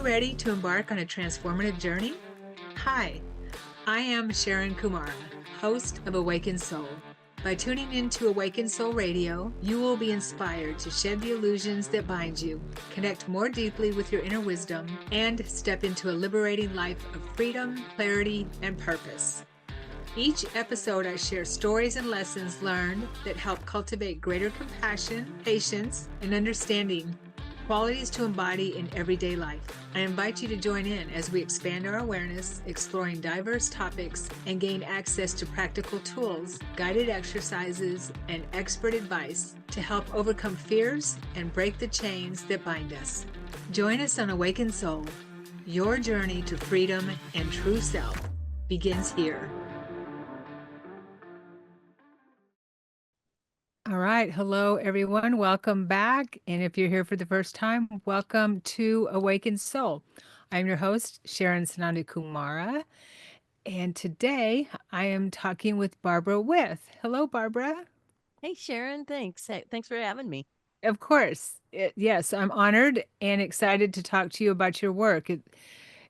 you ready to embark on a transformative journey? Hi, I am Sharon Kumara, host of Awakened Soul. By tuning into Awakened Soul Radio, you will be inspired to shed the illusions that bind you, connect more deeply with your inner wisdom, and step into a liberating life of freedom, clarity, and purpose. Each episode, I share stories and lessons learned that help cultivate greater compassion, patience, and understanding, qualities to embody in everyday life. I invite you to join in as we expand our awareness, exploring diverse topics, and gain access to practical tools, guided exercises, and expert advice to help overcome fears and break the chains that bind us. Join us on Awakened Soul. Your journey to freedom and true self begins here. All right. Hello, everyone. Welcome back. And if you're here for the first time, welcome to Awakened Soul. I'm your host, Sharon Sananda Kumara. And today I am talking with Barbara With. Hello, Barbara. Hey, Sharon, thanks. Hey, thanks for having me. Of course. Yes, I'm honored and excited to talk to you about your work. It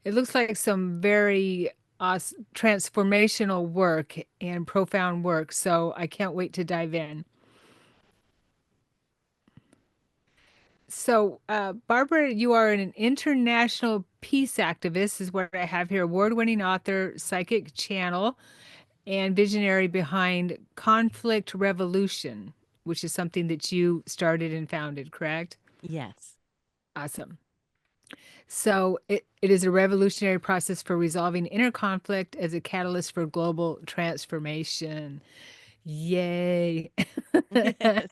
looks like some very transformational work and profound work. So I can't wait to dive in. So, Barbara, you are an international peace activist, is what I have here, award-winning author, psychic channel, and visionary behind Conflict Revolution, which is something that you started and founded, correct? Yes. Awesome. So, it is a revolutionary process for resolving inner conflict as a catalyst for global transformation. Yay. Yes.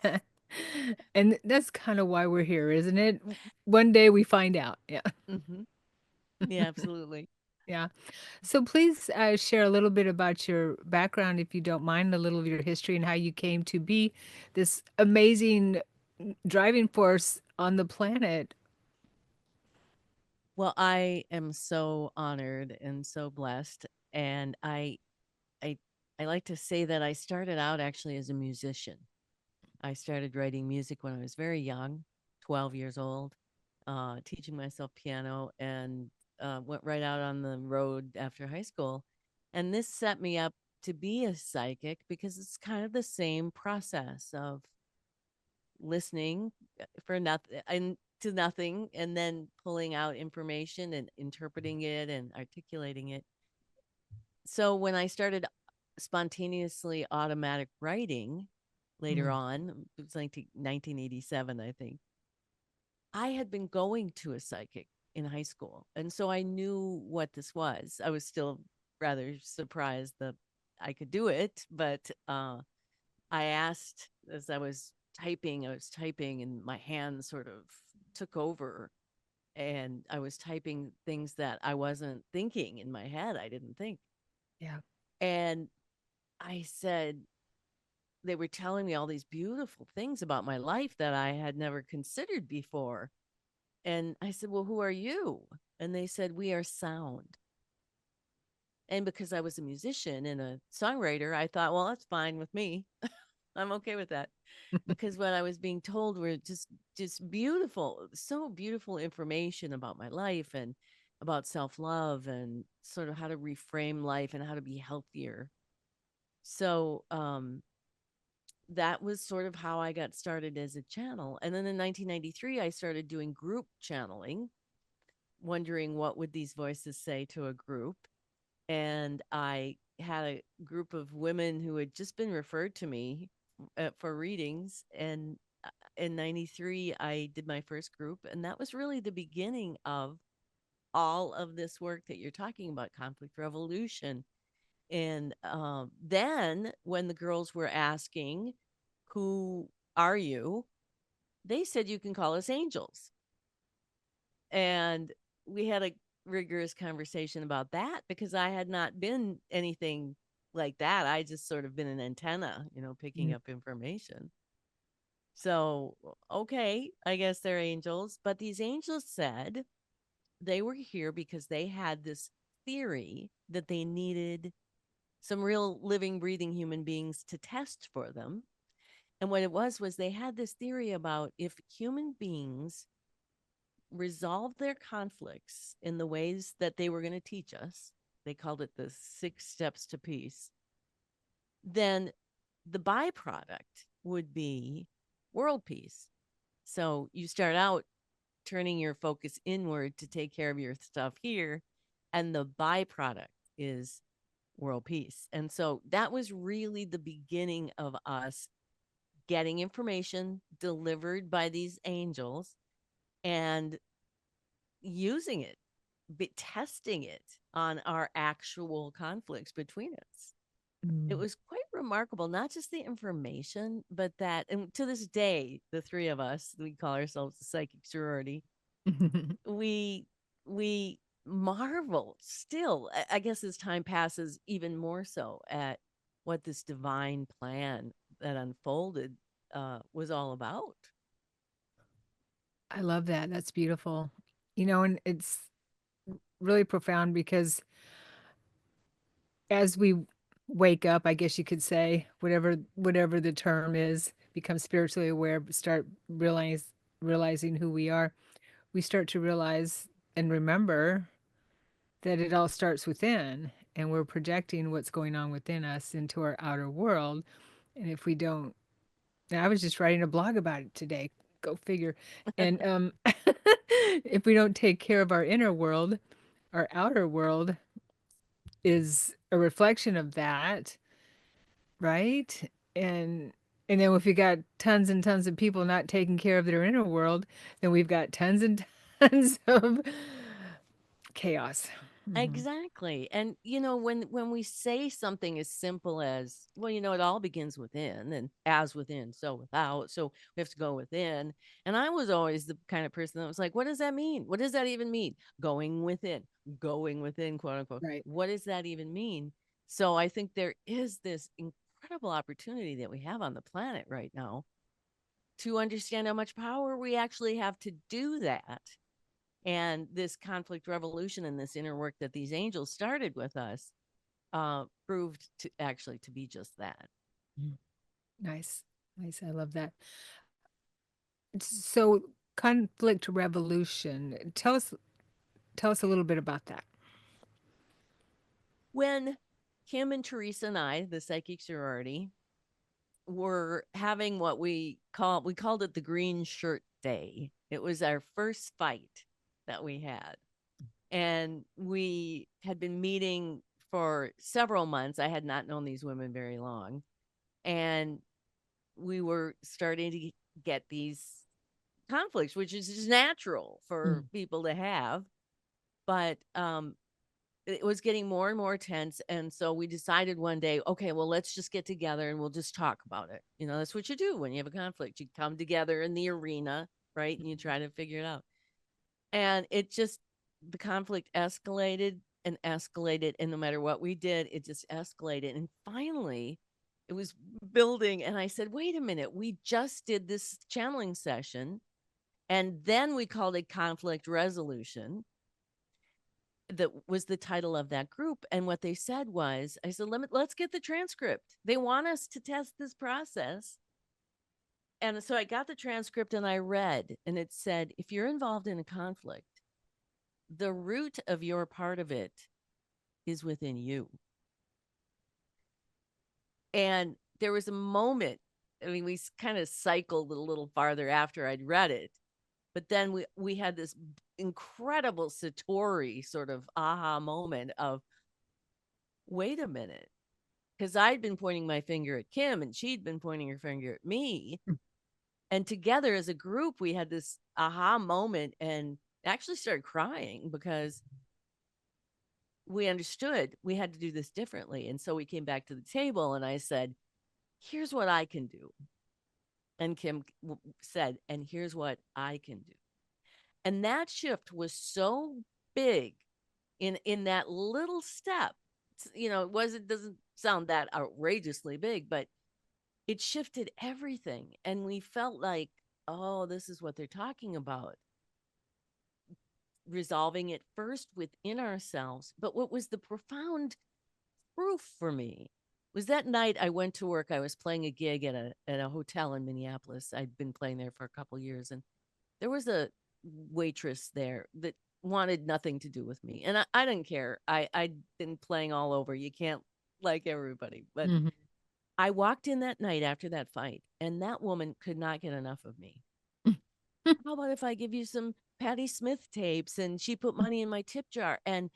And that's kind of why we're here, isn't it? One day we find out. Yeah. hmm Yeah, absolutely. Yeah. So please share a little bit about your background, if you don't mind, a little of your history and how you came to be this amazing driving force on the planet. Well, I am so honored and so blessed, and I, I like to say that I started out actually as a musician. I started writing music when I was very young, 12 years old, teaching myself piano, and went right out on the road after high school. And this set me up to be a psychic because it's kind of the same process of listening for nothing and to nothing and then pulling out information and interpreting it and articulating it. So when I started spontaneously automatic writing later Mm, on, it was 1987, I think. I had been going to a psychic in high school, and so I knew what this was. I was still rather surprised that I could do it, but I asked as I was typing, and my hands sort of took over. And I was typing things that I wasn't thinking in my head. I didn't think. yeah. And I said, they were telling me all these beautiful things about my life that I had never considered before. And I said, well, who are you? And they said, we are sound. And because I was a musician and a songwriter, I thought, well, that's fine with me. I'm okay with that. Because what I was being told were just beautiful, so beautiful information about my life and about self-love and sort of how to reframe life and how to be healthier. So that was sort of how I got started as a channel. And then in 1993, I started doing group channeling, wondering what would these voices say to a group. And I had a group of women who had just been referred to me for readings. And in 93, I did my first group. And that was really the beginning of all of this work that you're talking about, conflict revolution. And then when the girls were asking, who are you? They said, you can call us angels. And we had a rigorous conversation about that because I had not been anything like that. I just sort of been an antenna, picking Mm, up information. So, okay, I guess they're angels. But these angels said they were here because they had this theory that they needed some real living, breathing human beings to test for them. And what it was they had this theory about if human beings resolved their conflicts in the ways that they were going to teach us, they called it the 6 steps to peace, then the byproduct would be world peace. So you start out turning your focus inward to take care of your stuff here, and the byproduct is world peace. And so that was really the beginning of us getting information delivered by these angels and using it, testing it on our actual conflicts between us. It Mm. was quite remarkable, not just the information, but that, and to this day, the three of us, we call ourselves the psychic sorority, we we marvel still, I guess, as time passes, even more so at what this divine plan that unfolded was all about. I love that. That's beautiful. And it's really profound because as we wake up, I guess you could say, whatever the term is, become spiritually aware, start realizing who we are, we start to realize and remember that it all starts within, and we're projecting what's going on within us into our outer world. And if we don't, and I was just writing a blog about it today. Go figure. And if we don't take care of our inner world, our outer world is a reflection of that, right? And then if you got tons and tons of people not taking care of their inner world, then we've got tons and tons of chaos. Hmm. Exactly. And when we say something as simple as, well, it all begins within, and as within, so without. So we have to go within. And I was always the kind of person that was like, what does that mean? What does that even mean? Going within, quote unquote. Right. What does that even mean? So I think there is this incredible opportunity that we have on the planet right now to understand how much power we actually have to do that. And this conflict revolution and this inner work that these angels started with us proved to actually to be just that. Mm. Nice. Nice. I love that. So conflict revolution. Tell us a little bit about that. When Kim and Teresa and I, the psychic sorority, were having what we called it the green shirt day. It was our first fight that we had. And we had been meeting for several months. I had not known these women very long. And we were starting to get these conflicts, which is just natural for Mm. people to have. But it was getting more and more tense. And so we decided one day, okay, well, let's just get together and we'll just talk about it. That's what you do when you have a conflict. You come together in the arena, right? And you try to figure it out. And the conflict escalated and escalated. And no matter what we did, it just escalated. And finally, it was building. And I said, wait a minute, we just did this channeling session. And then we called it conflict resolution. That was the title of that group. And what they said was, I said, let's get the transcript. They want us to test this process. And so I got the transcript and I read, and it said, if you're involved in a conflict, the root of your part of it is within you. And there was a moment, I mean, we kind of cycled a little farther after I'd read it, but then we had this incredible Satori sort of aha moment of, wait a minute, because I'd been pointing my finger at Kim and she'd been pointing her finger at me. And together as a group, we had this aha moment and actually started crying because we understood we had to do this differently. And so we came back to the table and I said, here's what I can do. And Kim said, and here's what I can do. And that shift was so big in that little step. It doesn't sound that outrageously big, but it shifted everything. And we felt like, oh, this is what they're talking about. Resolving it first within ourselves. But what was the profound proof for me was that night I went to work. I was playing a gig at a hotel in Minneapolis. I'd been playing there for a couple years, and there was a waitress there that wanted nothing to do with me. And I didn't care. I'd been playing all over. You can't like everybody. But Mhm. I walked in that night after that fight, and that woman could not get enough of me. How about if I give you some Patti Smith tapes? And she put money in my tip jar. And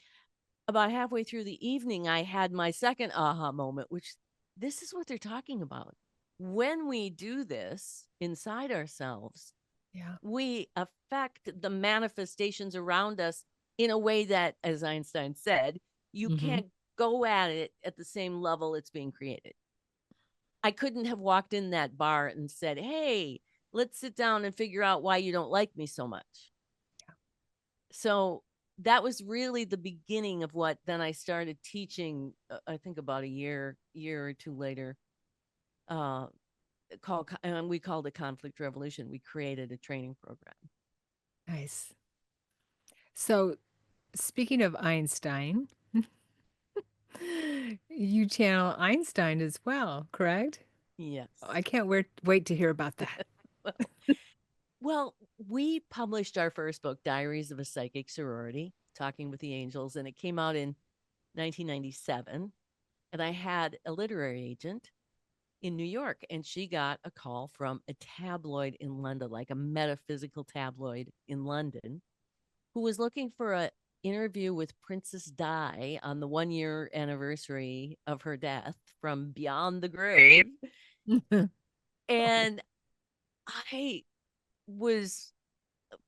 about halfway through the evening, I had my second aha moment, which this is what they're talking about. When we do this inside ourselves, Yeah. we affect the manifestations around us in a way that, as Einstein said, you Hmm. can't go at it at the same level it's being created. I couldn't have walked in that bar and said, "Hey, let's sit down and figure out why you don't like me so much." So that was really the beginning of what then I started teaching. I think about a year or two later. Uh, and we called it conflict revolution. We created a training program. Nice. So, speaking of Einstein, you channel Einstein as well, correct? Oh, Yes. I can't wait to hear about that. Well, well, we published our first book, Diaries of a Psychic Sorority, Talking with the Angels, and it came out in 1997. And I had a literary agent in New York, and she got a call from a tabloid in London, like a metaphysical tabloid in London, who was looking for a interview with Princess Di on the 1 year anniversary of her death from beyond the grave. And I was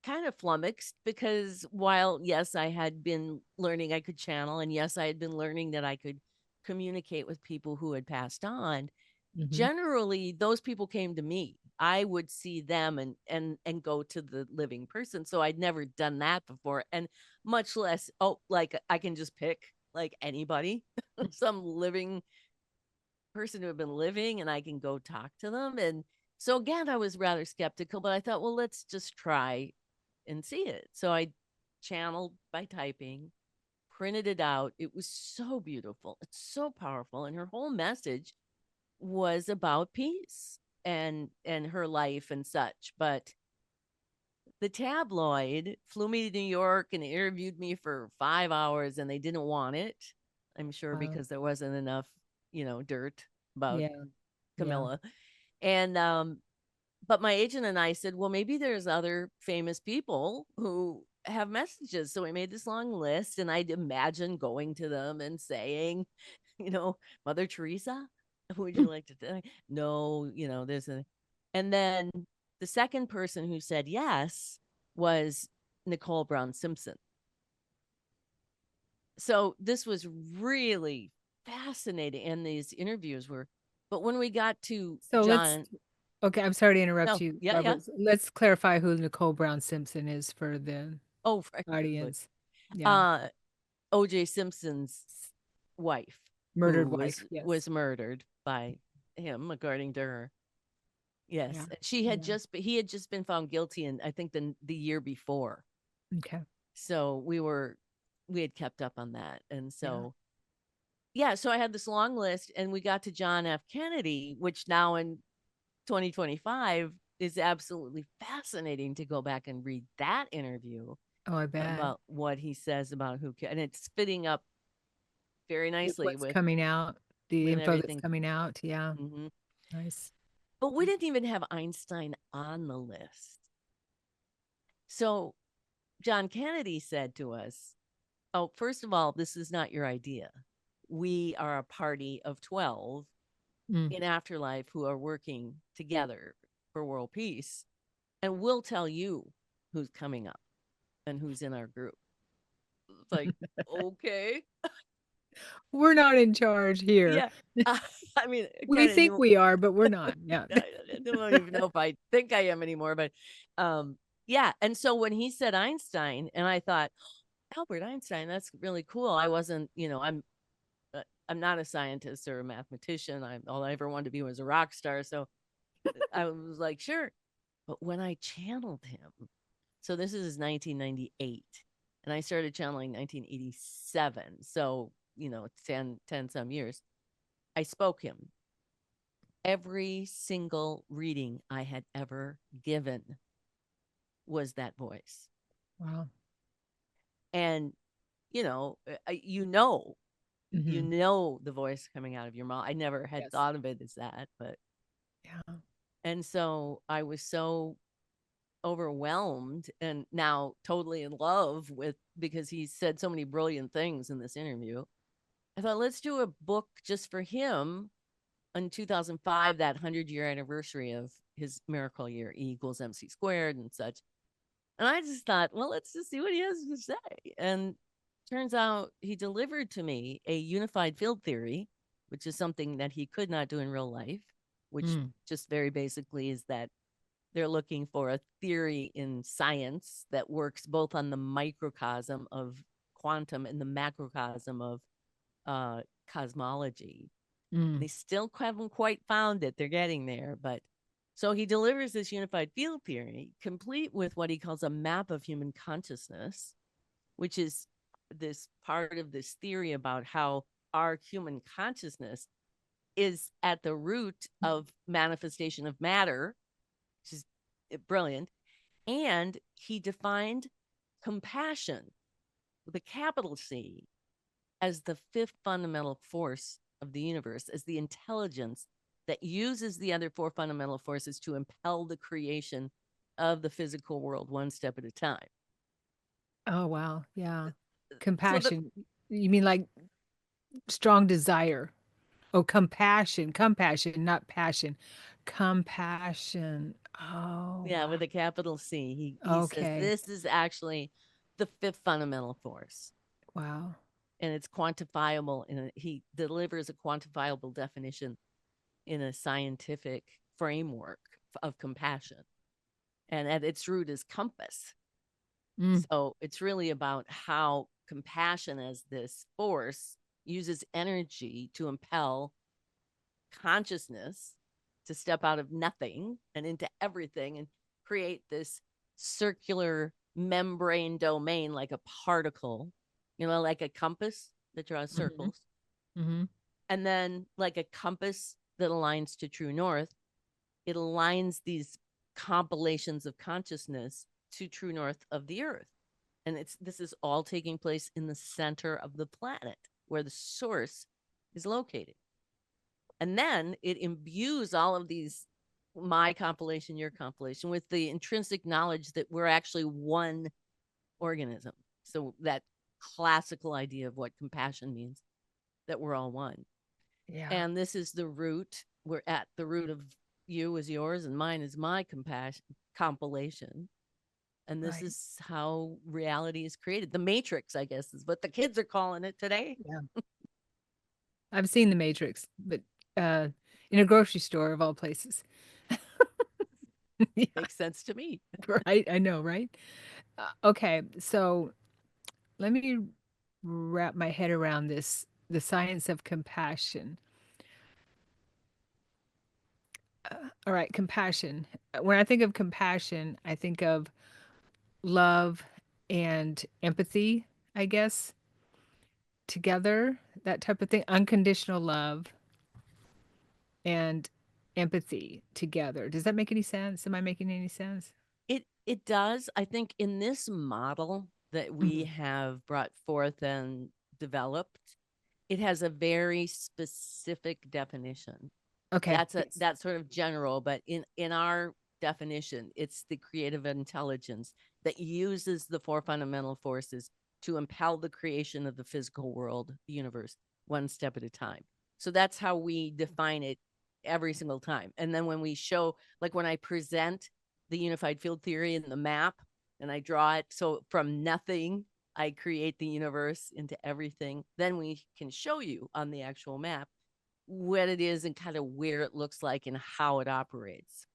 kind of flummoxed because while, yes, I had been learning I could channel, and yes, I had been learning that I could communicate with people who had passed on, Hmm. generally those people came to me. I would see them and go to the living person. So I'd never done that before. And much less, oh, like I can just pick like anybody, some living person who had been living, and I can go talk to them. And so again, I was rather skeptical, but I thought, well, let's just try and see it. So I channeled by typing, printed it out. It was so beautiful. It's so powerful. And her whole message was about peace and her life and such. But the tabloid flew me to New York and interviewed me for 5 hours, and they didn't want it. I'm sure Wow. because there wasn't enough, dirt about Yeah. Yeah. Camilla. And but my agent and I said, well, maybe there's other famous people who have messages. So we made this long list, and I'd imagine going to them and saying, you know, Mother Teresa, would you like to? No, there's a. And then the second person who said yes was Nicole Brown Simpson. So this was really fascinating. And these interviews were, but when we got to So let's, John, okay, I'm sorry to interrupt no, you, yeah, yeah. Barbara. Let's clarify who Nicole Brown Simpson is for the Oh, exactly. audience. Yeah. Uh, OJ Simpson's wife, Murdered who wife. was Yes. murdered by him, according to her. Yeah. Yes, she had Yeah. he had just been found guilty, and I think the year before. Okay. So we had kept up on that, and Yeah. so yeah. So I had this long list, and we got to John F. Kennedy, which now in 2025 is absolutely fascinating to go back and read that interview Oh, I bet. about what he says about and it's fitting up very nicely What's coming out, the with info that's everything. coming out. Yeah. Hmm. Nice. But we didn't even have Einstein on the list. So John Kennedy said to us, oh, first of all, this is not your idea. We are a party of 12 Mm. in afterlife who are working together for world peace. And we'll tell you who's coming up and who's in our group. It's like, okay. We're not in charge here. Yeah. Uh, I mean, We kind of think knew. we are, but we're not. Yeah. I don't even know if I think I am anymore, but yeah. And so when he said Einstein, and I thought, Albert Einstein, that's really cool. I wasn't, I'm not a scientist or a mathematician. All I ever wanted to be was a rock star. So I was like, sure. But when I channeled him, so this is 1998, and I started channeling 1987. So, 10 some years. I spoke him every single reading I had ever given. was that voice. Wow. And, you know, you know, you Hmm. know the voice coming out of your mouth. I never had Yes. thought of it as that, but Yeah. and so I was so overwhelmed and now totally in love with because he said so many brilliant things in this interview. I thought, let's do a book just for him in 2005, that 100-year anniversary of his miracle year, E equals MC squared and such. And I just thought, well, let's just see what he has to say. And turns out he delivered to me a unified field theory, which is something that he could not do in real life, which Mm. just very basically is that they're looking for a theory in science that works both on the microcosm of quantum and the macrocosm of cosmology. Mm. They still haven't quite found it. They're getting there. But so he delivers this unified field theory, complete with what he calls a map of human consciousness, which is this part of this theory about how our human consciousness is at the root of manifestation of matter, which is brilliant. And he defined compassion with a capital C as the fifth fundamental force of the universe, as the intelligence that uses the other four fundamental forces to impel the creation of the physical world one step at a time. Oh, wow. Yeah. So the Compassion. You mean like strong desire? Oh, compassion. Compassion, not passion. Compassion. Oh, yeah, wow. with a capital C, he says Okay. this is actually the fifth fundamental force, Wow. and it's quantifiable. And he delivers a quantifiable definition in a scientific framework of compassion, and at its root is compass. Mm. So it's really about how compassion as this force uses energy to impel consciousness to step out of nothing and into everything and create this circular membrane domain like a particle, you know, like a compass that draws Hmm. circles. Hmm. And then, like a compass that aligns to true north, it aligns these compilations of consciousness to true north of the earth. And it's this is all taking place in the center of the planet where the source is located. And then it imbues all of these, my compilation, your compilation, with the intrinsic knowledge that we're actually one organism. So that classical idea of what compassion means, that we're all one. Yeah. And this is the root. We're at the root of you is yours and mine is my compassion compilation. And this Right. is how reality is created. The Matrix, I guess, is what the kids are calling it today. Yeah. I've seen The Matrix, but uh in a grocery store of all places. Yeah, Makes sense to me. right. I know, right? Okay, so let me wrap my head around this, the science of compassion. All right, compassion. When I think of compassion, I think of love and empathy, I guess, together, that type of thing. Unconditional love and empathy together. Does that make any sense? Am I making any sense? It does. I think in this model that we Mhm. have brought forth and developed, it has a very specific definition. Okay. Yes. That's sort of general, but in our definition, it's the creative intelligence that uses the four fundamental forces to impel the creation of the physical world, the universe, one step at a time. So that's how we define it every single time. And then when we show, like when I present the unified field theory and the map and I draw it, so from nothing I create the universe into everything, then we can show you on the actual map what it is and kind of where it looks like and how it operates.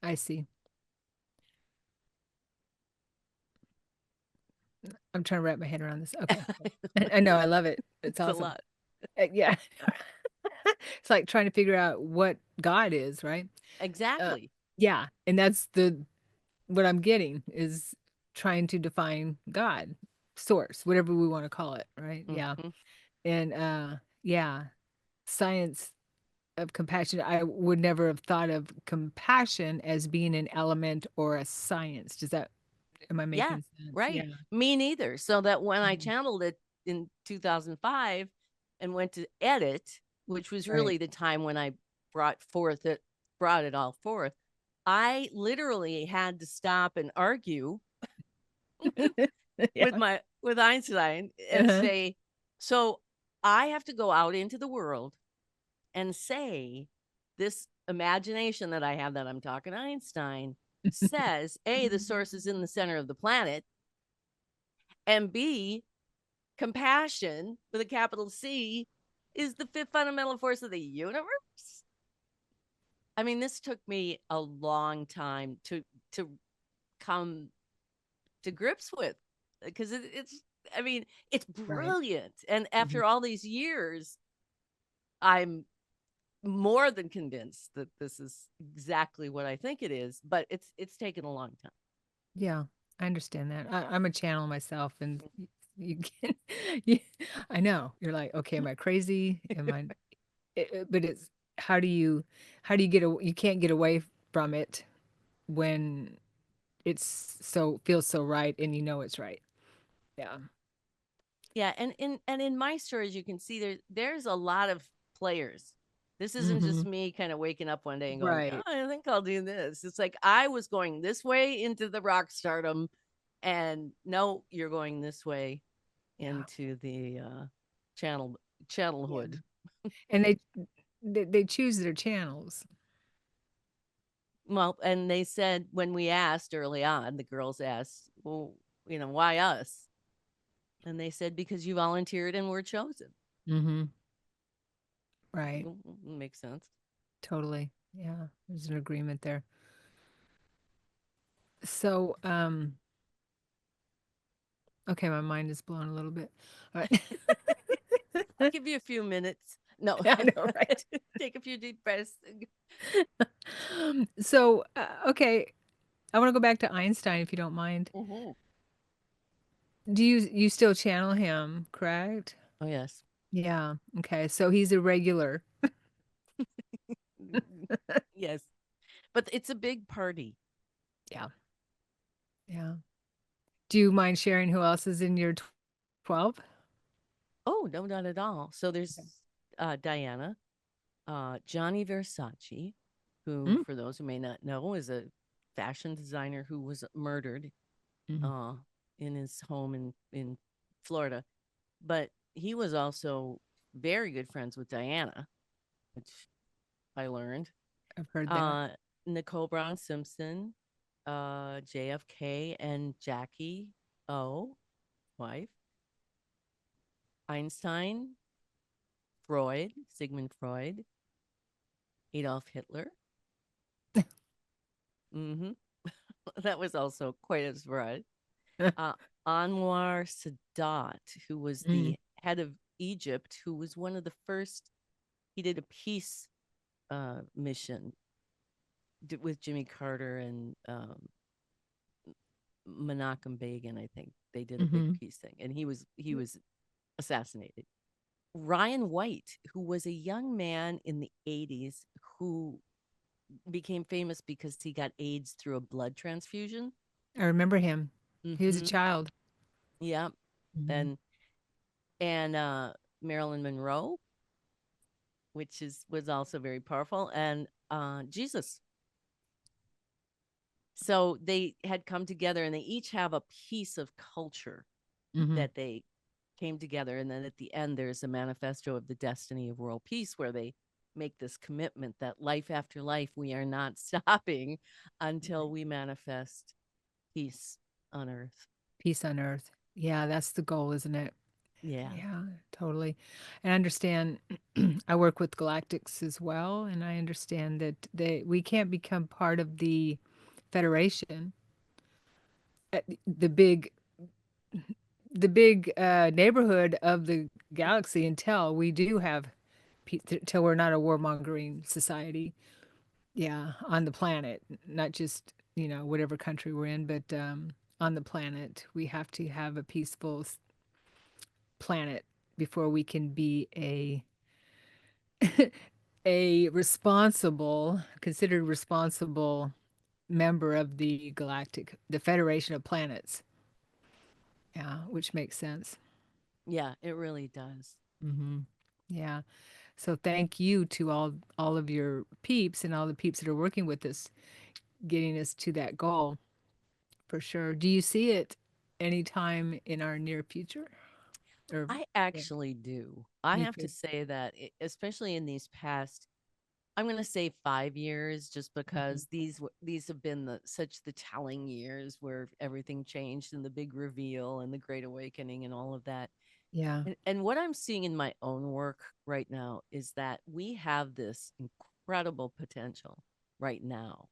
I see. I'm trying to wrap my head around this. Okay. I know. I love it. It's It's a awesome. lot. Yeah. It's like trying to figure out what God is, right? Uh, Exactly. yeah. And that's the, what I'm getting is trying to define God, source, whatever we want to call it, right? Yeah. Mm-hmm. And yeah, science. of compassion. I would never have thought of compassion as being an element or a science. Does that, am I Yeah, making sense? Yeah. right. Me neither. So that when I Mhm. channeled it in 2005 and went to edit, which was Right. really the time when I brought forth it, brought it all forth, I literally had to stop and argue Yeah. with Einstein and Uh-huh. say, so I have to go out into the world and say this imagination that I have that I'm talking to Einstein says A, the source is in the center of the planet, and B, compassion with a capital C is the fifth fundamental force of the universe. I mean, this took me a long time to come to grips with because it's I mean, it's Right. brilliant. And Mhm. after all these years, I'm more than convinced that this is exactly what I think it is, but it's taken a long time. Yeah, I understand that. I'm a channel myself, and you can, you, I know you're like, okay, am I crazy? Am I? But it's how do you get you can't get away from it when it's so feels so right and you know it's right. Yeah. Yeah, and in my stories, you can see there's a lot of players. This isn't just Hmm. me kind of waking up one day and going, "Oh, Right. I think I'll do this." It's like I was going this way into the rock stardom, and no, you're going this way Yeah. into the channel channel Yeah. hood. And they choose their channels. Well, and they said when we asked early on, the girls asked, "Well, why us?" And they said because you volunteered and were chosen. Hmm. Right. Makes sense. Totally. Yeah. There's an agreement there. So, okay, my mind is blown a little bit. All I'll right. give you a few minutes. No, I know, right? take a few deep breaths. So, okay, I want to go back to Einstein if you don't mind. Mhm. Do you still channel him, correct? Oh, yes. Yeah. Okay. So he's a regular. Yes. But it's a big party. Yeah. Yeah. Do you mind sharing who else is in your 12? Oh, no, not at all. So there's Okay. Diana, Johnny Versace, who, Mm. for those who may not know, is a fashion designer who was murdered Mhm. uh, in his home in Florida. But he was also very good friends with Diana, which I learned. I've heard that. Uh, Nicole Brown Simpson, JFK, and Jackie O, wife, Einstein, Freud, Sigmund Freud, Adolf Hitler. Hmm. That was also quite a spread. Uh, Anwar Sadat, who was Mm. the head of Egypt, who was one of the first, he did a peace mission with Jimmy Carter and Menachem Begin. I think they did a big Mhm. peace thing, and he was assassinated. Ryan White, who was a young man in the 80s who became famous because he got AIDS through a blood transfusion. I remember him. He was a Mm-hmm. child. Yeah. Mhm. And Marilyn Monroe, which is was also very powerful, and Jesus. So they had come together and they each have a piece of culture Mhm. that they came together. And then at the end, there's a manifesto of the destiny of world peace where they make this commitment that life after life, we are not stopping until Right. we manifest peace on earth. Peace on earth. Yeah, that's the goal, isn't it? Yeah. Yeah, totally. And I understand I work with galactics as well, and I understand that we can't become part of the Federation, the big neighborhood of the galaxy until we do have until we're not a warmongering society. Yeah, on the planet, not just, whatever country we're in, but on the planet, we have to have a peaceful planet before we can be a a responsible, considered responsible member of the Federation of Planets. Yeah, which makes sense. Yeah, it really does. Hmm. Yeah. So thank you to all of your peeps and all the peeps that are working with us, getting us to that goal for sure. Do you see it anytime in our near future? Or I yeah, actually do. I me have to too. say that, especially in these past, I'm going to say 5 years, just Hmm. because these have been such the telling years where everything changed and the big reveal and the Great Awakening and all of that. Yeah. And what I'm seeing in my own work right now is that we have this incredible potential right now,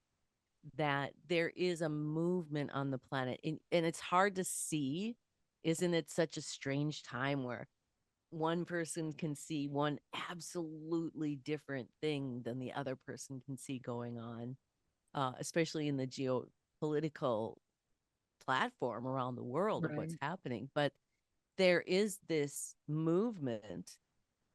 that there is a movement on the planet, and it's hard to see. Isn't it such a strange time where one person can see one absolutely different thing than the other person can see going on, especially in the geopolitical platform around the world of what's Right. happening. But there is this movement,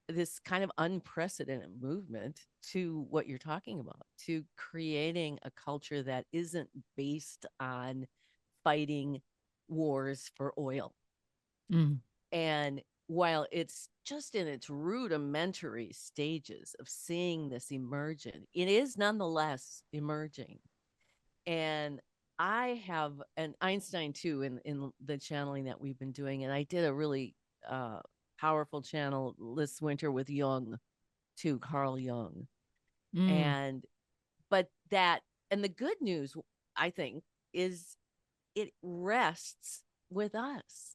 this kind of unprecedented movement to what you're talking about, to creating a culture that isn't based on fighting wars for oil. Mm. And while it's just in its rudimentary stages of seeing this emerging, it is nonetheless emerging. And I have an Einstein too in the channeling that we've been doing. And I did a really uh, powerful channel this winter with Jung too, Carl Jung. Mm. And but that, and the good news, I think, is it rests with us.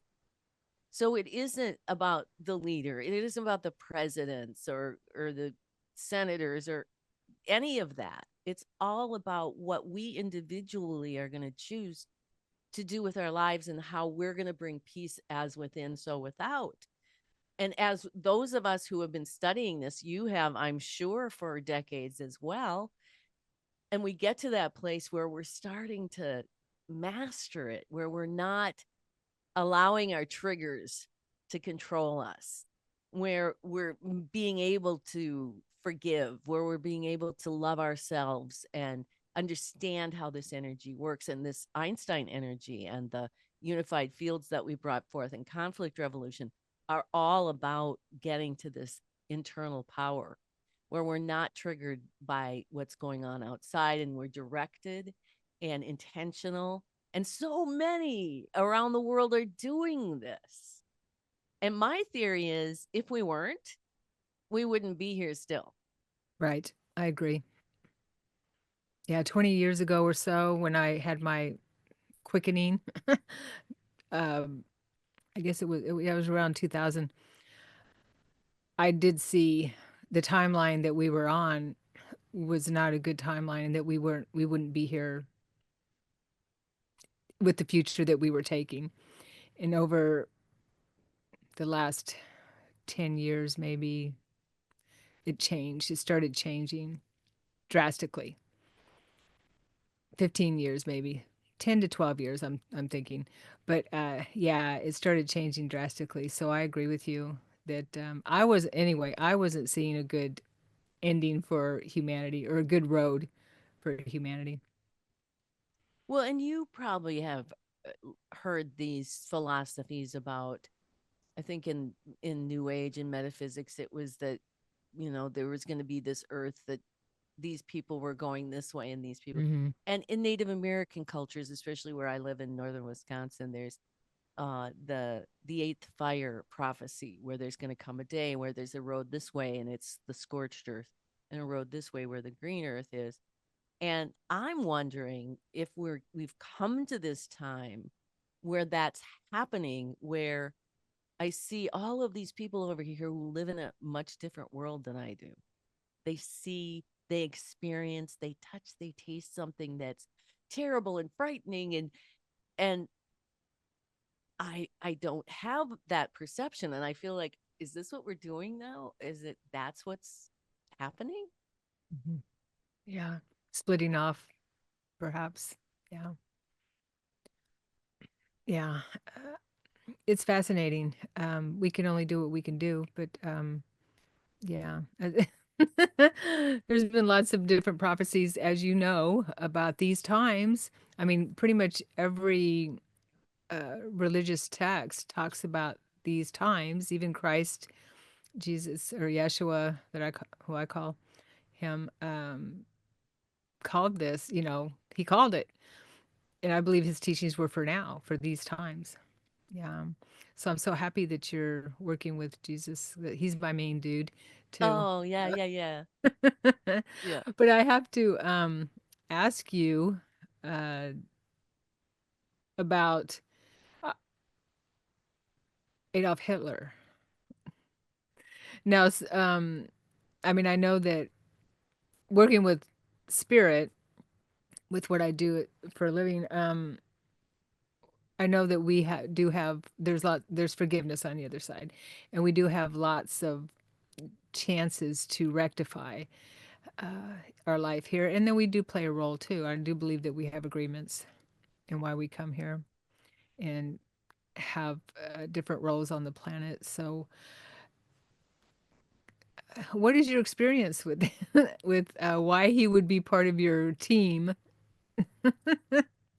So it isn't about the leader. It isn't about the presidents or the senators or any of that. It's all about what we individually are going to choose to do with our lives and how we're going to bring peace as within, so without. And as those of us who have been studying this, you have, I'm sure, for decades as well. And we get to that place where we're starting to master it, where we're not allowing our triggers to control us, where we're being able to forgive, where we're being able to love ourselves and understand how this energy works. And this Einstein energy and the unified fields that we brought forth in conflict revolution are all about getting to this internal power where we're not triggered by what's going on outside and we're directed and intentional. And so many around the world are doing this. And my theory is if we weren't, we wouldn't be here still. Right. I agree. Yeah, 20 years ago or so when I had my quickening, um, I guess it was around 2000. I did see the timeline that we were on was not a good timeline and that we wouldn't be here with the future that we were taking. And over the last 10 years maybe it changed. It started changing drastically. 15 years maybe. 10 to 12 years I'm thinking. But yeah, it started changing drastically. So I agree with you that I wasn't seeing a good ending for humanity or a good road for humanity. Well, and you probably have heard these philosophies about, I think in New Age and metaphysics, it was that, there was going to be this earth that these people were going this way and these people. Mhm. And in Native American cultures, especially where I live in northern Wisconsin, there's the eighth fire prophecy, where there's going to come a day where there's a road this way and it's the scorched earth, and a road this way where the green earth is. And I'm wondering if we've come to this time where that's happening, where I see all of these people over here who live in a much different world than I do. They see, they experience, they touch, they taste something that's terrible and frightening, and I don't have that perception, and I feel like, is this what we're doing now? Is it that's what's happening? Mhm. Yeah. Splitting off perhaps. Yeah. Yeah. It's fascinating. We can only do what we can do, but yeah. There's been lots of different prophecies, as you know, about these times. I mean, pretty much every religious text talks about these times. Even Christ, Jesus, or Yeshua, who I call him, called this. He called it, and I believe his teachings were for now, for these times. Yeah. So I'm so happy that you're working with Jesus. That he's my main dude, too. Oh, yeah, yeah, yeah. Yeah. But I have to ask you uh, about uh, Adolf Hitler. Now, I mean, I know that working with spirit, with what I do for a living, I know that do have there's forgiveness on the other side, and we do have lots of chances to rectify our life here, and then we do play a role too. I do believe that we have agreements and why we come here and have different roles on the planet. So, what is your experience with with why he would be part of your team?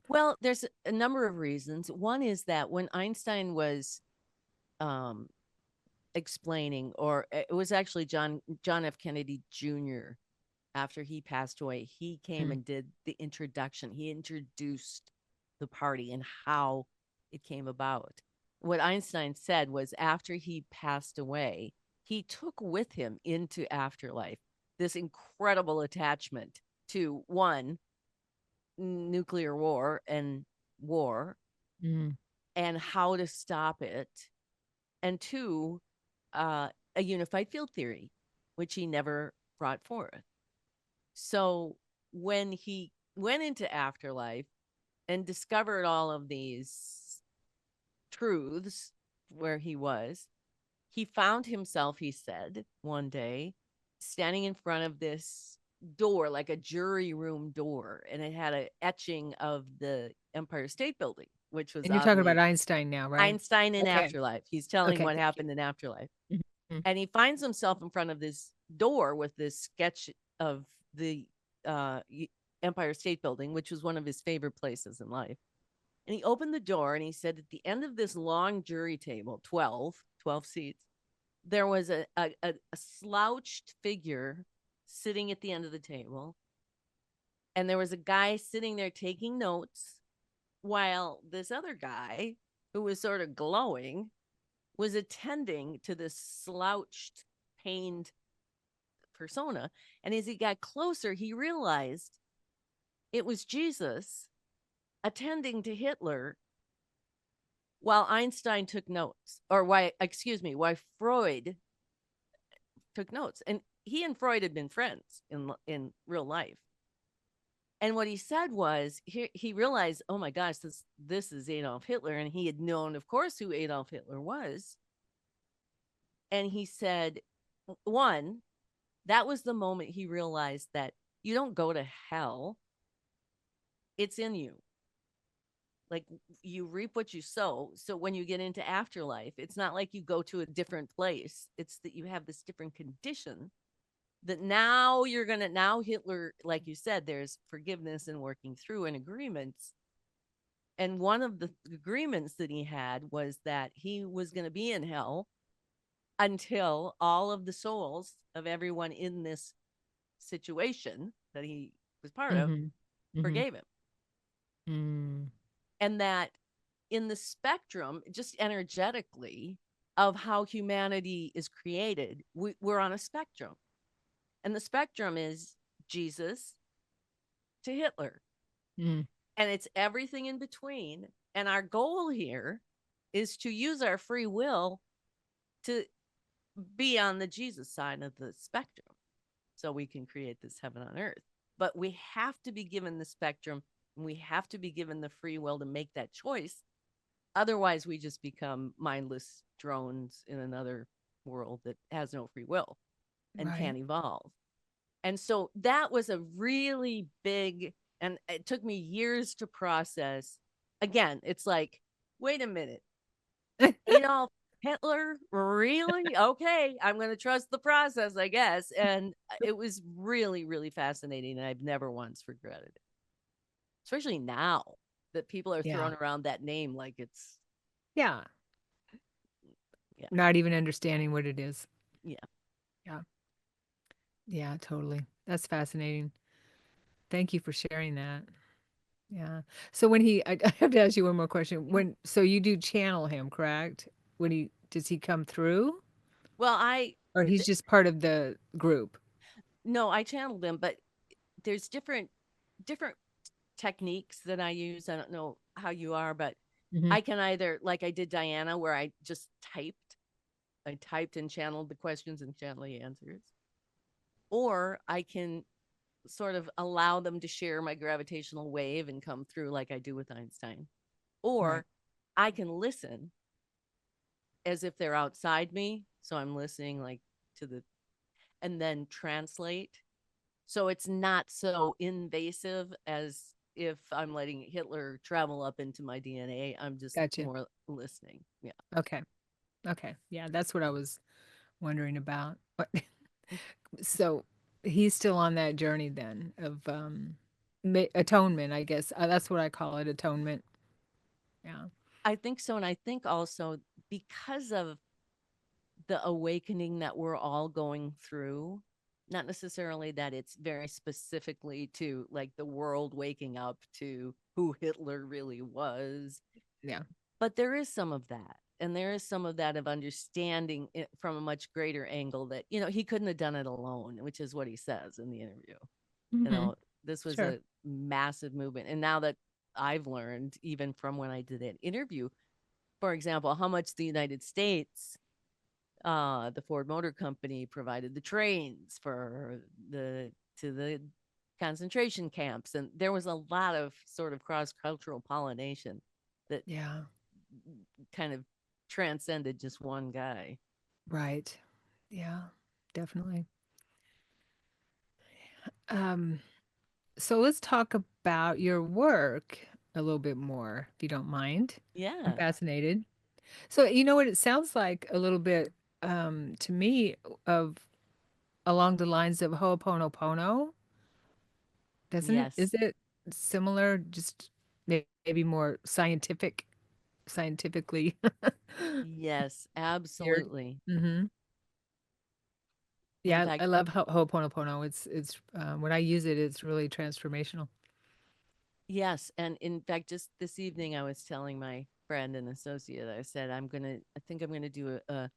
Well, there's a number of reasons. One is that when Einstein was um, explaining, or it was actually John F. Kennedy Jr. After he passed away, he came Mm. and did the introduction. He introduced the party and how it came about. What Einstein said was after he passed away, he took with him into afterlife this incredible attachment to one, nuclear war Mm. and how to stop it, and two, a unified field theory, which he never brought forth. So when he went into afterlife and discovered all of these truths where he was, he found himself, he said, one day standing in front of this door, like a jury room door, and it had an etching of the Empire State Building, which was And you're talking about oddly Einstein now, right? Einstein in Okay. afterlife. He's telling Okay. what Thank you. happened in afterlife. Mhm. And he finds himself in front of this door with this sketch of the uh, Empire State Building, which was one of his favorite places in life. And he opened the door and he said, at the end of this long jury table, 12 seats, there was a slouched figure sitting at the end of the table. And there was a guy sitting there taking notes while this other guy, who was sort of glowing, was attending to this slouched, pained persona. And as he got closer, he realized it was Jesus attending to Hitler while Einstein took notes, or why Freud took notes. And he and Freud had been friends in real life. And what he said was he realized, oh my gosh, this is Adolf Hitler. And he had known, of course, who Adolf Hitler was. And he said, one, that was the moment he realized that you don't go to hell, it's in you. Like, you reap what you sow. So when you get into afterlife, it's not like you go to a different place. It's that you have this different condition that now Hitler, like you said, there's forgiveness and working through and agreements. And one of the agreements that he had was that he was going to be in hell until all of the souls of everyone in this situation that he was part of Mhm. Mhm. forgave him. Mm. And that in the spectrum, just energetically, of how humanity is created, we're on a spectrum. And the spectrum is Jesus to Hitler. Mm. And it's everything in between. And our goal here is to use our free will to be on the Jesus side of the spectrum so we can create this heaven on earth. But we have to be given the spectrum and we have to be given the free will to make that choice. Otherwise, we just become mindless drones in another world that has no free will and Right. can't evolve. And so that was a really big, and it took me years to process. Again, it's like, wait a minute, Adolf Hitler? Really? Okay, I'm going to trust the process, I guess. And it was really, really fascinating. And I've never once regretted it, especially now that people are Yeah. throwing around that name like it's, Yeah. yeah, Not even understanding what it is. yeah. Yeah. Yeah, totally. That's fascinating. Thank you for sharing that. Yeah. So when I have to ask you one more question. So you do channel him, correct? When does he come through Well, or he's just part of the group? no, I channeled them, but there's different techniques that I use. I don't know how you are, but Hmm. I can either, like I did Diana, where I typed and channeled the questions and channeled the answers, or I can sort of allow them to share my gravitational wave and come through like I do with Einstein, Right. or I can listen as if they're outside me. So I'm listening like to the, and then translate. So it's not so invasive as if I'm letting Hitler travel up into my DNA. I'm just Gotcha. more listening. Yeah. Okay. Okay. Yeah, that's what I was wondering about. So he's still on that journey then of atonement, I guess. That's what I call it, atonement. Yeah. I think so. And I think also because of the awakening that we're all going through, not necessarily that it's very specifically to like the world waking up to who Hitler really was, Yeah. but there is some of that. And there is some of that of understanding it from a much greater angle that, he couldn't have done it alone, which is what he says in the interview. You Hmm. know, this was Sure. a massive movement. And now that I've learned, even from when I did that interview, for example, how much the United States, the Ford Motor Company provided the trains for the to the concentration camps, and there was a lot of sort of cross cultural pollination that Yeah. kind of transcended just one guy. Right. Yeah. Definitely. Um, so let's talk about your work a little bit more, if you don't mind. I'm Yeah. fascinated. So you know what it sounds like a little bit to me of along the lines of Ho'oponopono, doesn't it? Is Yes. it similar, just maybe more scientifically Yes. geared? Absolutely. Hmm. In Yeah, I fact, love Ho'oponopono. It's when I use it, it's really transformational. yes. And in fact, just this evening, I was telling my friend and associate, I said, I think I'm going to do a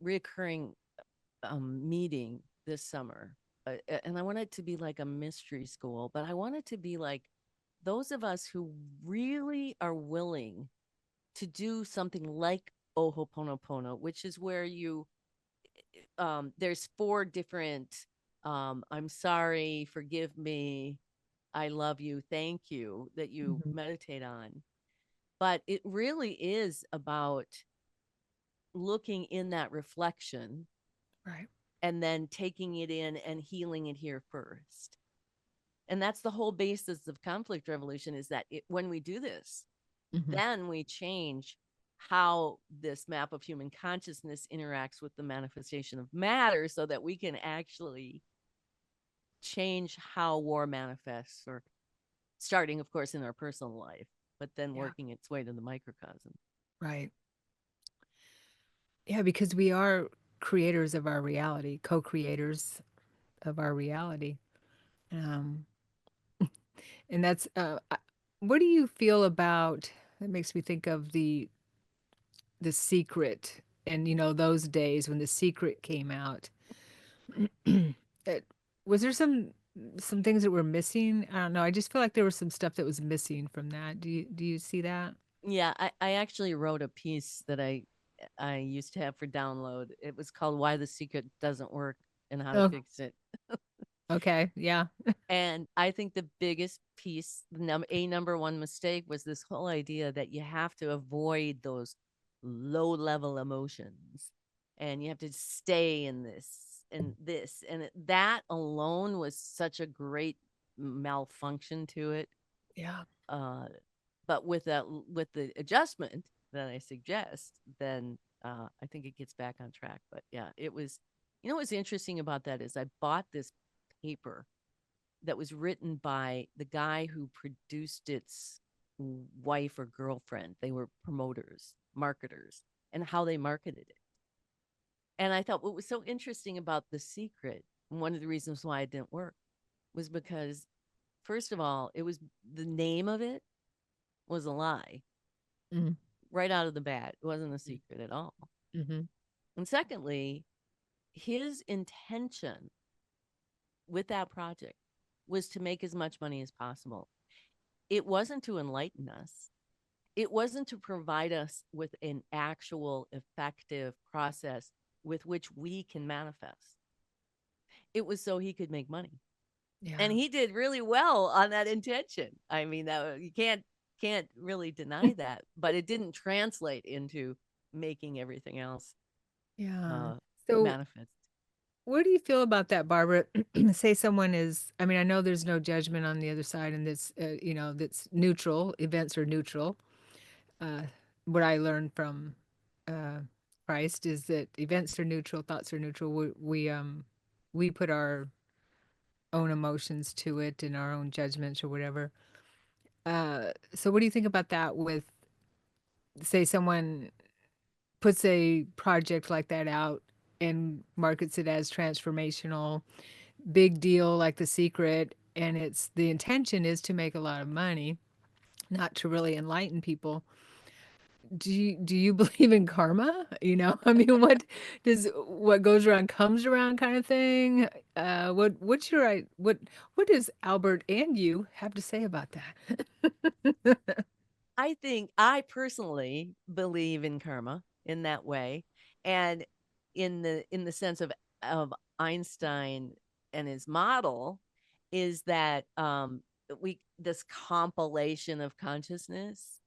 reoccurring meeting this summer. And I want it to be like a mystery school, but I want it to be like those of us who really are willing to do something like Ohoponopono, which is where there's four different, I'm sorry, forgive me, I love you, thank you, that you Hmm. meditate on. But it really is about looking in that reflection Right. and then taking it in and healing it here first. And that's the whole basis of conflict revolution, is that when we do this, Hmm. then we change how this map of human consciousness interacts with the manifestation of matter so that we can actually change how war manifests, or starting of course in our personal life, but then Yeah. working its way to the microcosm. Right. Yeah, because we are creators of our reality, co-creators of our reality. Um, and that's what do you feel about that makes me think of the secret and those days when the secret came out. it, was there some things that were missing? I don't know. I just feel like there was some stuff that was missing from that. Do you see that? Yeah, I actually wrote a piece that I used to have for download. It was called "Why the Secret Doesn't Work and How to Oh, Fix It." okay. Yeah. And I think the biggest piece, number one mistake, was this whole idea that you have to avoid those low level emotions, and you have to stay in this, and that alone was such a great malfunction to it. Yeah. Uh, but with the adjustment. that I suggest, then I think it gets back on track. But yeah, it was, what's interesting about that is I bought this paper that was written by the guy who produced its wife or girlfriend. They were promoters, marketers, and how they marketed it. And I thought what was so interesting about The Secret, and one of the reasons why it didn't work, was because, first of all, it was the name of it was a lie Mm-hmm. right out of the bat. It wasn't a secret at all. Mm-hmm. And secondly, his intention with that project was to make as much money as possible. It wasn't to enlighten us. It wasn't to provide us with an actual effective process with which we can manifest. It was so he could make money. And Yeah. he did really well on that intention. I mean, that you can't really deny that, but it didn't translate into making everything else Yeah. uh So, manifest. what do you feel about that, Barbara? Say someone is, I mean, I know there's no judgment on the other side, and that's neutral. Events are neutral. Uh, what I learned from uh, Christ is that events are neutral, thoughts are neutral. We put our own emotions to it and our own judgments or whatever. So, what do you think about that? With, say, someone puts a project like that out and markets it as transformational, big deal like The Secret, and it's the intention is to make a lot of money, not to really enlighten people. Do you believe in karma? I mean, what goes around comes around kind of thing? What's your what does Albert and you have to say about that? I think I personally believe in karma in that way, and in the sense of Einstein and his model is that we this compilation of consciousness,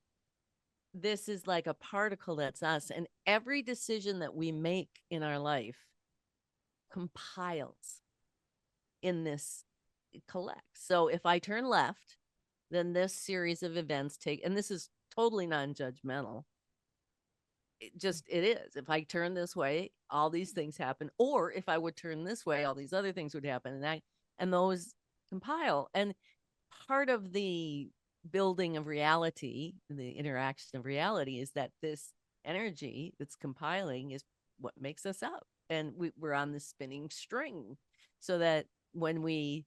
this is like a particle that's us, and every decision that we make in our life compiles in this, it collects. So if I turn left, then this series of events take, and this is totally non-judgmental, it is. If I turn this way, all these things happen, or if I would turn this way, all these other things would happen, and those compile. And part of the building of reality, the interaction of reality, is that this energy that's compiling is what makes us up, and we're on this spinning string, so that when we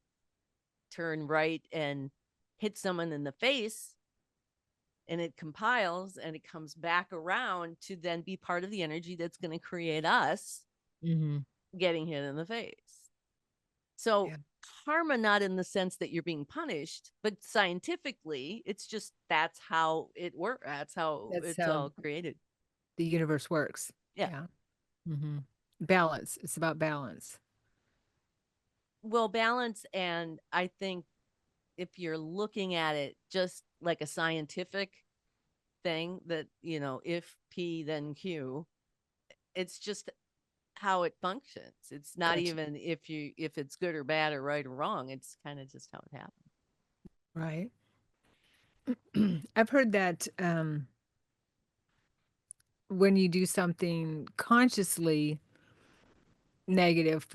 turn right and hit someone in the face, and it compiles and it comes back around to then be part of the energy that's going to create us Hmm. getting hit in the face. So Yeah, karma, not in the sense that you're being punished, but scientifically, it's just that's how it works. That's how that's it's how all created. the universe works. Yeah. Yeah. Hmm. Balance. It's about balance. Well, balance. And I think if you're looking at it just like a scientific thing, that, if P, then Q, it's just how it functions. It's not Gotcha. even if it's good or bad or right or wrong. It's kind of just how it happens. Right. I've heard that when you do something consciously negative,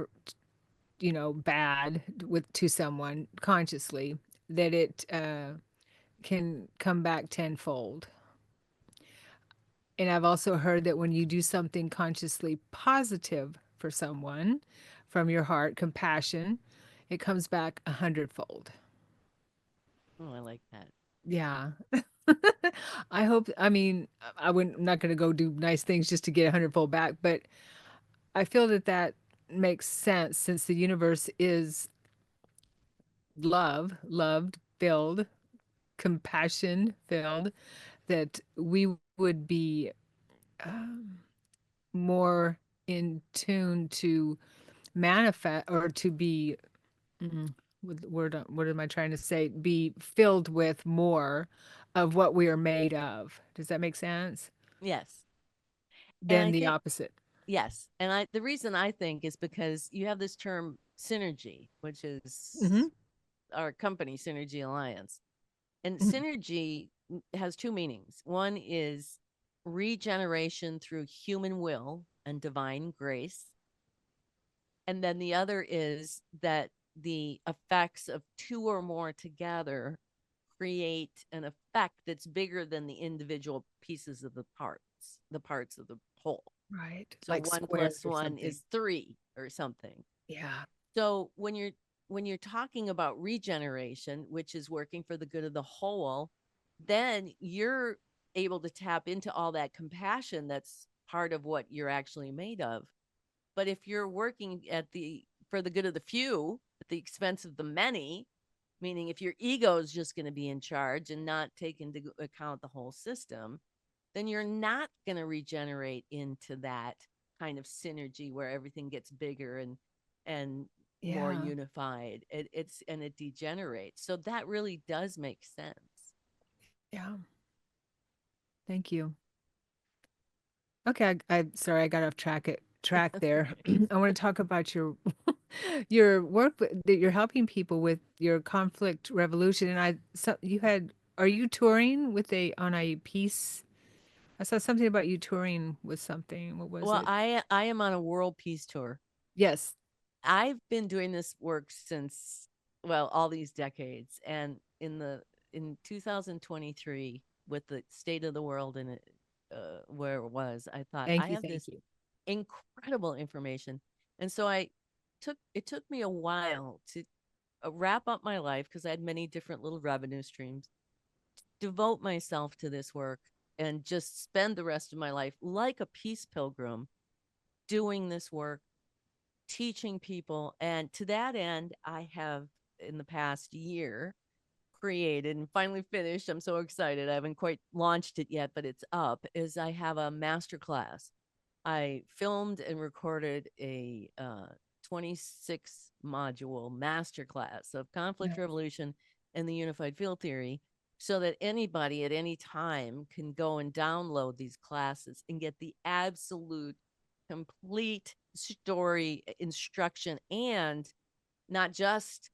bad with to someone consciously, that it can come back tenfold. And I've also heard that when you do something consciously positive for someone from your heart, compassion, it comes back 100-fold. Oh, I like that. Yeah. I hope, I mean, I'm not going to go do nice things just to get 100-fold back, but I feel that that makes sense since the universe is love, loved, filled, compassion filled, that we would be more in tune to manifest or to be, what am I trying to say? Be filled with more of what we are made of. Does that make sense? Yes. And Than I the think, opposite. yes. And the reason I think is because you have this term synergy, which Mm-hmm. is our company, Synergy Alliance. And Mm-hmm. synergy has two meanings. One is regeneration through human will and divine grace. And then the other is that the effects of two or more together create an effect that's bigger than the individual pieces of the parts of the whole. Right. So Like one squares plus or one something. is three or something. Yeah. So when you're talking about regeneration, which is working for the good of the whole, then you're able to tap into all that compassion that's part of what you're actually made of. But if you're working at the for the good of the few at the expense of the many, meaning if your ego is just going to be in charge and not take into account the whole system, then you're not going to regenerate into that kind of synergy where everything gets bigger and more Yeah. unified. It degenerates. So that really does make sense. Yeah. Thank you. Okay, I sorry I got off track there. I want to talk about your your work that you're helping people with your conflict revolution. And you had are you touring with a on a piece? I saw something about you touring with something. What was Well, it? I am on a world peace tour. Yes. I've been doing this work since, well, all these decades, and in 2023, with the state of the world and where it was, I thought I Thank you. have Thank this you. incredible information, and so I took it took me a while to wrap up my life because I had many different little revenue streams, devote myself to this work, and just spend the rest of my life like a peace pilgrim doing this work, teaching people. And to that end, I have in the past year created and finally finished. I'm so excited. I haven't quite launched it yet, but it's up. Is I have a master class. I filmed and recorded a 26 module master class of conflict Nice. resolution and the unified field theory so that anybody at any time can go and download these classes and get the absolute complete story instruction, and not just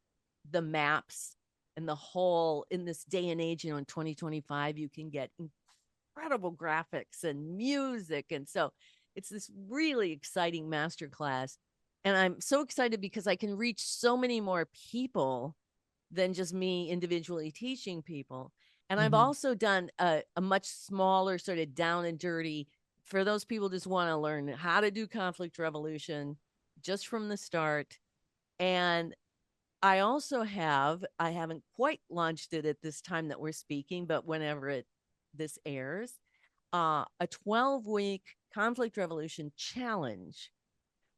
the maps and the whole in this day and age, in 2025 you can get incredible graphics and music. And so it's this really exciting masterclass. And I'm so excited because I can reach so many more people than just me individually teaching people. And I've Hmm. also done a much smaller, sort of down and dirty, for those people just want to learn how to do conflict revolution just from the start. And I haven't quite launched it at this time that we're speaking, but whenever this airs, a 12-week conflict revolution challenge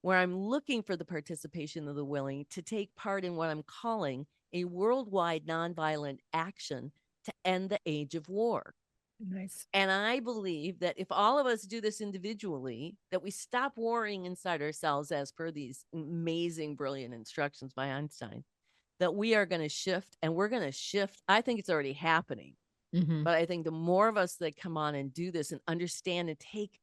where I'm looking for the participation of the willing to take part in what I'm calling a worldwide nonviolent action to end the age of war. Nice. And I believe that if all of us do this individually, that we stop warring inside ourselves as per these amazing, brilliant instructions by Einstein, that we are going to shift, and we're going to shift. I think it's already happening, Hmm. but I think the more of us that come on and do this and understand and take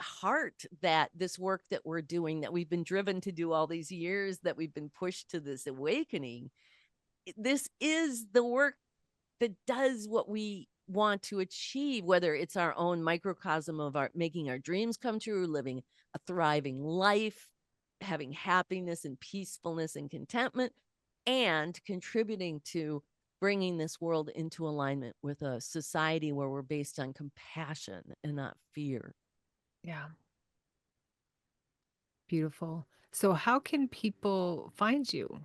heart that this work that we're doing, that we've been driven to do all these years, that we've been pushed to this awakening, this is the work that does what we want to achieve, whether it's our own microcosm of our making our dreams come true, living a thriving life, having happiness and peacefulness and contentment, and contributing to bringing this world into alignment with a society where we're based on compassion and not fear. Yeah. Beautiful. So how can people find you?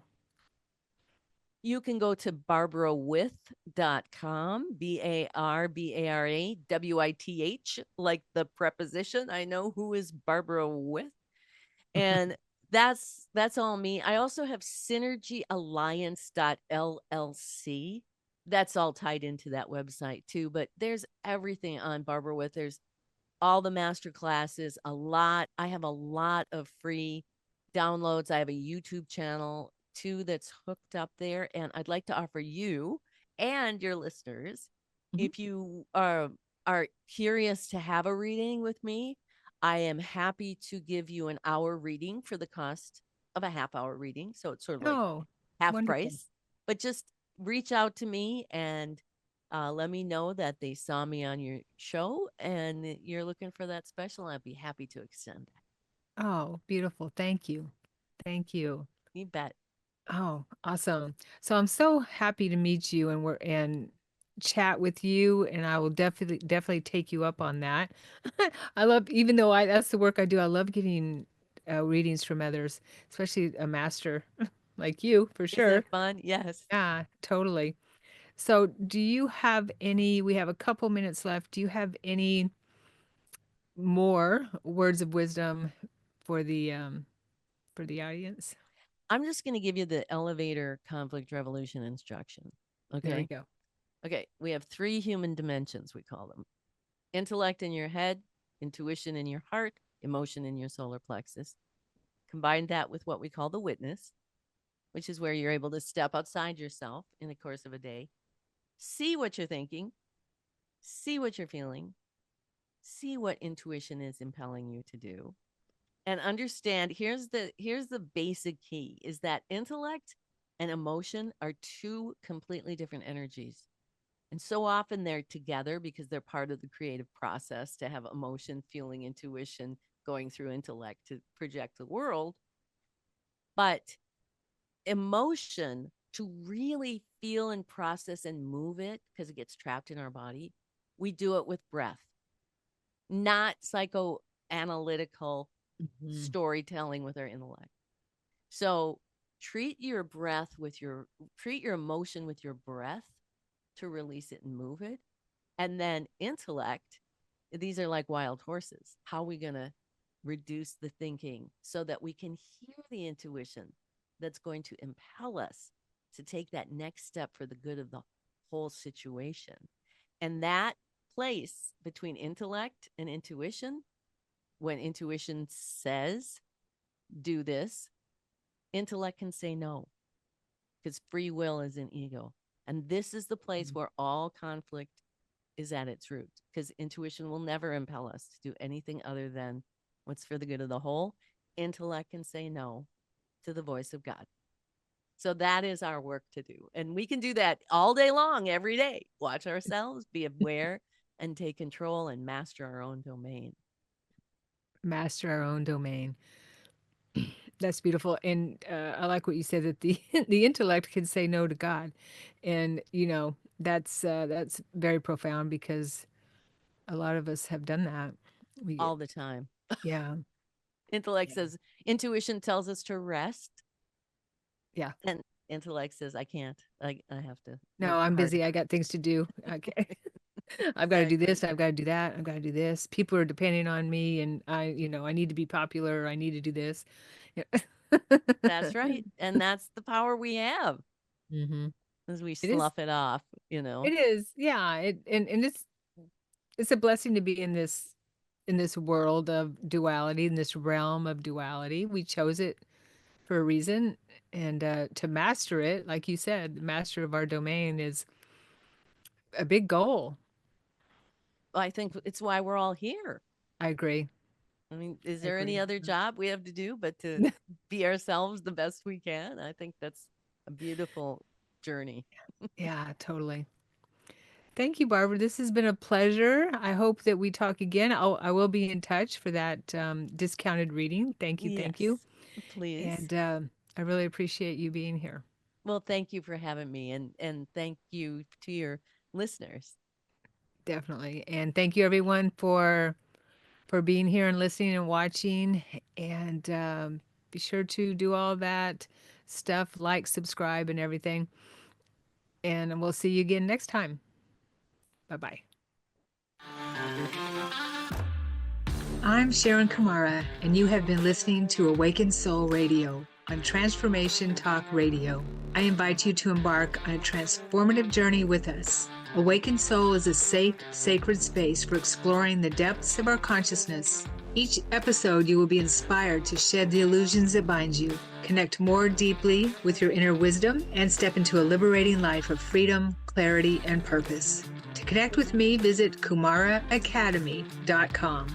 You can go to barbarawith.com, BARBARAWITH, like the preposition. I know who is Barbara with. And that's all me. I also have synergyalliance.llc. That's all tied into that website too. But there's everything on Barbara with. There's all the master classes, a lot. I have a lot of free downloads. I have a YouTube channel too that's hooked up there. And I'd like to offer you and your listeners, Mhm. if you are curious to have a reading with me, I am happy to give you an hour reading for the cost of a half hour reading. So it's sort of like Oh, half wonderful. price, but just reach out to me, and let me know that they saw me on your show and you're looking for that special. I'd be happy to extend that. Oh, beautiful. Thank you. Thank you. You bet. Oh, awesome. So I'm so happy to meet you and chat with you, and I will definitely take you up on that. I love, even though that's the work I do, I love getting readings from others, especially a master like you, for Isn't sure. it fun? Yes. Yeah, totally. So do you have any, we have a couple minutes left. Do you have any more words of wisdom for the audience? I'm just going to give you the elevator conflict revolution instruction. There we Okay. go. Okay. We have three human dimensions, we call them: intellect in your head, intuition in your heart, emotion in your solar plexus. Combine that with what we call the witness, which is where you're able to step outside yourself in the course of a day, see what you're thinking, see what you're feeling, see what intuition is impelling you to do, and understand, here's the basic key, is that intellect and emotion are two completely different energies. And so often they're together because they're part of the creative process, to have emotion fueling intuition, going through intellect to project the world. But emotion, to really feel and process and move it, because it gets trapped in our body, we do it with breath, not psychoanalytical Mhm. storytelling with our intellect. So treat your treat your emotion with your breath to release it and move it. And then intellect, these are like wild horses. How are we going to reduce the thinking so that we can hear the intuition that's going to impel us to take that next step for the good of the whole situation? And that place between intellect and intuition, when intuition says, do this, intellect can say no, because free will is an ego. And this is the place where all conflict is at its root, because intuition will never impel us to do anything other than what's for the good of the whole. Intellect can say no to the voice of God. So that is our work to do. And we can do that all day long, every day. Watch ourselves, be aware, and take control and master our own domain. Master our own domain. That's beautiful. And I like what you said, that the the intellect can say no to God. And that's very profound, because a lot of us have done that. We get All the time. Yeah. Intellect Yeah. says, intuition tells us to rest, Yeah. and intellect says, I can't. I have to No, work I'm harder. busy. I got things to do. Okay. I've got to do Exactly. this, I've got to do that, I've got to do this. People are depending on me, and I need to be popular, I need to do this. Yeah. That's right. And that's the power we have Hmm. as we It is. slough it off, you know. It is. Yeah. And it's a blessing to be in this world of duality, in this realm of duality. We chose it for a reason, and to master it, like you said, the master of our domain is a big goal. I think it's why we're all here. I agree. I mean, is I there any agree. other job we have to do but to be ourselves the best we can? I think that's a beautiful journey. Yeah, totally. Thank you, Barbara. This has been a pleasure. I hope that we talk again. I will be in touch for that discounted reading. Thank you. Thank you. Yes, please. And I really appreciate you being here. Well, thank you for having me, and thank you to your listeners. Definitely. And thank you, everyone, for being here and listening and watching. And be sure to do all that stuff, like, subscribe, and everything. And we'll see you again next time. Bye bye. I'm Sharon Kumara, and you have been listening to Awakened Soul Radio on Transformation Talk Radio. I invite you to embark on a transformative journey with us. Awakened Soul is a safe, sacred space for exploring the depths of our consciousness. Each episode, you will be inspired to shed the illusions that bind you, connect more deeply with your inner wisdom, and step into a liberating life of freedom, clarity, and purpose. To connect with me, visit kumaraacademy.com.